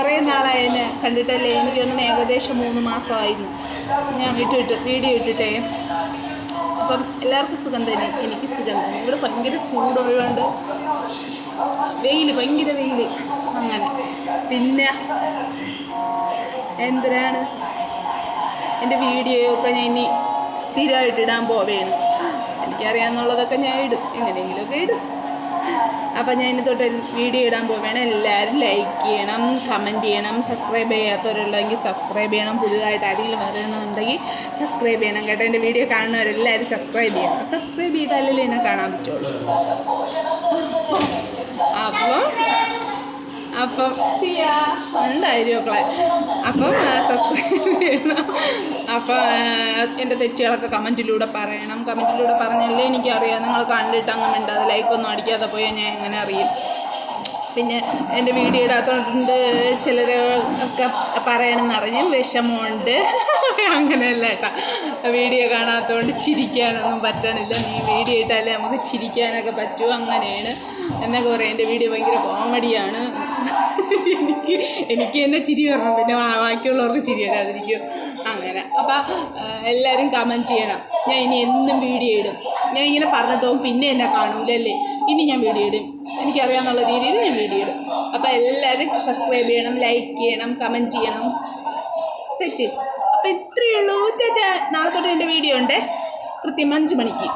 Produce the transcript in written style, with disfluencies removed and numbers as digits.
കുറേ നാളായി എന്നെ കണ്ടിട്ടല്ലേ. എനിക്ക് തോന്നുന്നു ഏകദേശം 3 മാസമായിരുന്നു ഞാൻ വീഡിയോ ഇട്ടിട്ടേ. അപ്പം എല്ലാവർക്കും സുഖം തന്നെ, എനിക്ക് സുഖം തന്നെ. ഇവിടെ ഭയങ്കര ചൂടുള്ളതുകൊണ്ട് ഭയങ്കര വെയിൽ അങ്ങനെ. പിന്നെ എന്തിനാണ് എൻ്റെ വീഡിയോയൊക്കെ ഞാൻ ഇനി സ്ഥിരമായിട്ട് ഇടാൻ പോവുകയാണ്. എനിക്കറിയാമെന്നുള്ളതൊക്കെ ഞാൻ ഇടും, എങ്ങനെയെങ്കിലുമൊക്കെ ഇടും. അപ്പം ഞാൻ ഇനി തൊട്ട് വീഡിയോ ഇടാൻ പോവുകയാണ്. എല്ലാവരും ലൈക്ക് ചെയ്യണം, കമൻറ്റ് ചെയ്യണം. സബ്സ്ക്രൈബ് ചെയ്യാത്തവരുണ്ടെങ്കിൽ സബ്സ്ക്രൈബ് ചെയ്യണം. പുതുതായിട്ട് ആരെങ്കിലും വരണമെന്നുണ്ടെങ്കിൽ സബ്സ്ക്രൈബ് ചെയ്യണം കേട്ടോ. എൻ്റെ വീഡിയോ കാണുന്നവരെല്ലാവരും സബ്സ്ക്രൈബ് ചെയ്യണം. സബ്സ്ക്രൈബ് ചെയ്താലല്ലേ എന്നെ കാണാൻ പറ്റുള്ളൂ. അപ്പം ഉണ്ടായിരുന്നു മക്കളെ. അപ്പം സബ്സ്ക്രൈബ് ചെയ്യണം. അപ്പം എൻ്റെ തെറ്റുകളൊക്കെ കമൻറ്റിലൂടെ പറയണം. കമൻറ്റിലൂടെ പറഞ്ഞാലേ എനിക്കറിയാം. നിങ്ങൾ കണ്ടിട്ട് അങ്ങനെ ഉണ്ടാകും. ലൈക്കൊന്നും അടിക്കാതെ പോയാൽ ഞാൻ എങ്ങനെ അറിയും. പിന്നെ എൻ്റെ വീഡിയോ ഇടാത്തതുകൊണ്ട് ചിലരൊക്കെ പറയണമെന്നറിഞ്ഞ് വിഷമമുണ്ട്. അങ്ങനെയല്ല കേട്ടോ, വീഡിയോ കാണാത്തതുകൊണ്ട് ചിരിക്കാനൊന്നും പറ്റണില്ല. നീ വീഡിയോ ഇട്ടാലേ നമുക്ക് ചിരിക്കാനൊക്കെ പറ്റുമോ, അങ്ങനെയാണ് എന്നൊക്കെ പറയും. എൻ്റെ വീഡിയോ ഭയങ്കര കോമഡിയാണ്. എനിക്ക് തന്നെ ചിരി വരണം, പിന്നെ ബാക്കിയുള്ളവർക്ക് ചിരി വരാതിരിക്കും അങ്ങനെ. അപ്പം എല്ലാവരും കമൻറ്റ് ചെയ്യണം. ഞാൻ ഇനി എന്നും വീഡിയോ ഇടും. ഞാൻ ഇങ്ങനെ പറഞ്ഞിട്ട് പോകും, പിന്നെ എന്നെ കാണൂലല്ലേ. ഇനി ഞാൻ വീഡിയോ ഇടും, എനിക്കറിയാമെന്നുള്ള രീതിയിൽ ഞാൻ വീഡിയോ ഇടും. അപ്പോൾ എല്ലാവരും സബ്സ്ക്രൈബ് ചെയ്യണം, ലൈക്ക് ചെയ്യണം, കമൻറ്റ് ചെയ്യണം. സെറ്റ്. അപ്പോൾ ഇത്രയേ ഉള്ളൂ. നാളെ തൊട്ട് എൻ്റെ വീഡിയോ ഉണ്ട് കൃത്യം 5 മണിക്ക്.